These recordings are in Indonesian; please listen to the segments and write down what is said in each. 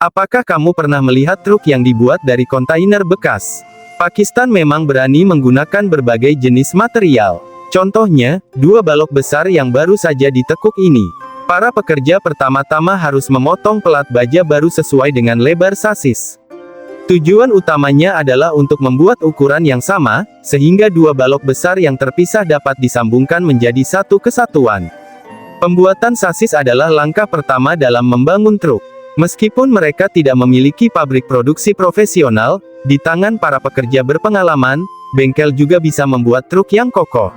Apakah kamu pernah melihat truk yang dibuat dari kontainer bekas? Pakistan memang berani menggunakan berbagai jenis material. Contohnya, 2 balok besar yang baru saja ditekuk ini. Para pekerja pertama-tama harus memotong pelat baja baru sesuai dengan lebar sasis. Tujuan utamanya adalah untuk membuat ukuran yang sama, sehingga 2 balok besar yang terpisah dapat disambungkan menjadi satu kesatuan. Pembuatan sasis adalah langkah pertama dalam membangun truk. Meskipun mereka tidak memiliki pabrik produksi profesional, di tangan para pekerja berpengalaman, bengkel juga bisa membuat truk yang kokoh.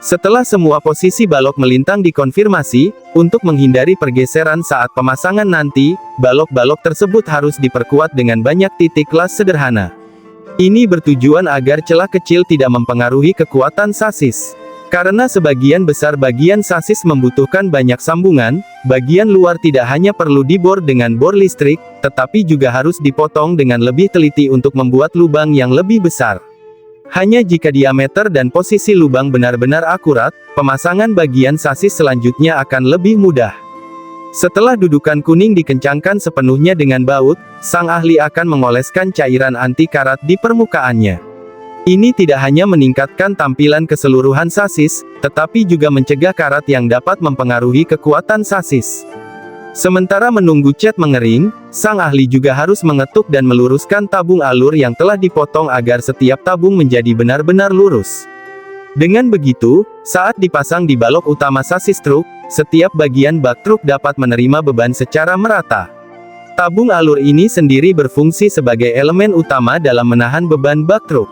Setelah semua posisi balok melintang dikonfirmasi, untuk menghindari pergeseran saat pemasangan nanti, balok-balok tersebut harus diperkuat dengan banyak titik las sederhana. Ini bertujuan agar celah kecil tidak mempengaruhi kekuatan sasis. Karena sebagian besar bagian sasis membutuhkan banyak sambungan, bagian luar tidak hanya perlu dibor dengan bor listrik, tetapi juga harus dipotong dengan lebih teliti untuk membuat lubang yang lebih besar. Hanya jika diameter dan posisi lubang benar-benar akurat, pemasangan bagian sasis selanjutnya akan lebih mudah. Setelah dudukan kuning dikencangkan sepenuhnya dengan baut, sang ahli akan mengoleskan cairan anti karat di permukaannya. Ini tidak hanya meningkatkan tampilan keseluruhan sasis, tetapi juga mencegah karat yang dapat mempengaruhi kekuatan sasis. Sementara menunggu cat mengering, sang ahli juga harus mengetuk dan meluruskan tabung alur yang telah dipotong agar setiap tabung menjadi benar-benar lurus. Dengan begitu, saat dipasang di balok utama sasis truk, setiap bagian bak truk dapat menerima beban secara merata. Tabung alur ini sendiri berfungsi sebagai elemen utama dalam menahan beban bak truk.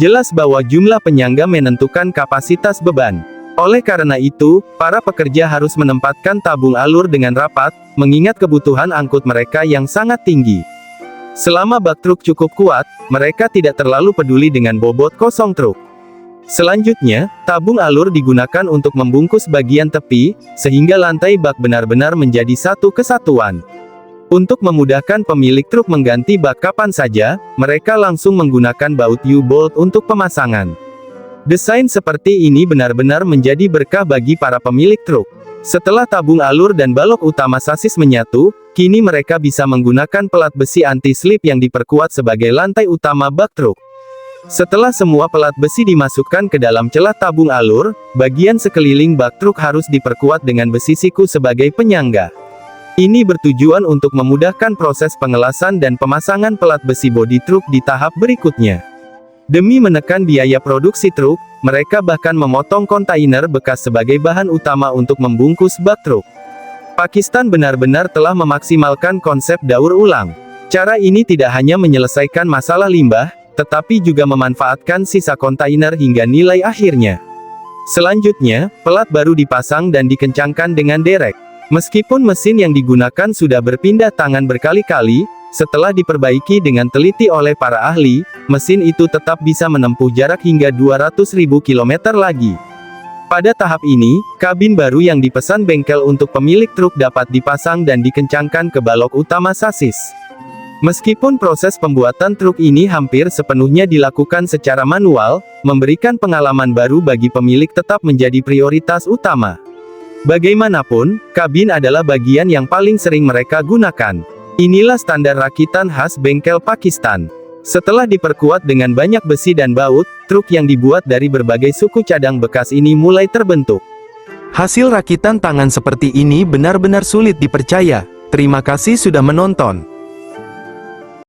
Jelas bahwa jumlah penyangga menentukan kapasitas beban. Oleh karena itu, para pekerja harus menempatkan tabung alur dengan rapat, mengingat kebutuhan angkut mereka yang sangat tinggi. Selama bak truk cukup kuat, mereka tidak terlalu peduli dengan bobot kosong truk. Selanjutnya, tabung alur digunakan untuk membungkus bagian tepi, sehingga lantai bak benar-benar menjadi satu kesatuan. Untuk memudahkan pemilik truk mengganti bak kapan saja, mereka langsung menggunakan baut U-bolt untuk pemasangan. Desain seperti ini benar-benar menjadi berkah bagi para pemilik truk. Setelah tabung alur dan balok utama sasis menyatu, kini mereka bisa menggunakan pelat besi anti-slip yang diperkuat sebagai lantai utama bak truk. Setelah semua pelat besi dimasukkan ke dalam celah tabung alur, bagian sekeliling bak truk harus diperkuat dengan besi siku sebagai penyangga. Ini bertujuan untuk memudahkan proses pengelasan dan pemasangan pelat besi bodi truk di tahap berikutnya. Demi menekan biaya produksi truk, mereka bahkan memotong kontainer bekas sebagai bahan utama untuk membungkus bak truk. Pakistan benar-benar telah memaksimalkan konsep daur ulang. Cara ini tidak hanya menyelesaikan masalah limbah, tetapi juga memanfaatkan sisa kontainer hingga nilai akhirnya. Selanjutnya, pelat baru dipasang dan dikencangkan dengan derek. Meskipun mesin yang digunakan sudah berpindah tangan berkali-kali, setelah diperbaiki dengan teliti oleh para ahli, mesin itu tetap bisa menempuh jarak hingga 200.000 km lagi. Pada tahap ini, kabin baru yang dipesan bengkel untuk pemilik truk dapat dipasang dan dikencangkan ke balok utama sasis. Meskipun proses pembuatan truk ini hampir sepenuhnya dilakukan secara manual, memberikan pengalaman baru bagi pemilik tetap menjadi prioritas utama. Bagaimanapun, kabin adalah bagian yang paling sering mereka gunakan. Inilah standar rakitan khas bengkel Pakistan. Setelah diperkuat dengan banyak besi dan baut, truk yang dibuat dari berbagai suku cadang bekas ini mulai terbentuk. Hasil rakitan tangan seperti ini benar-benar sulit dipercaya. Terima kasih sudah menonton.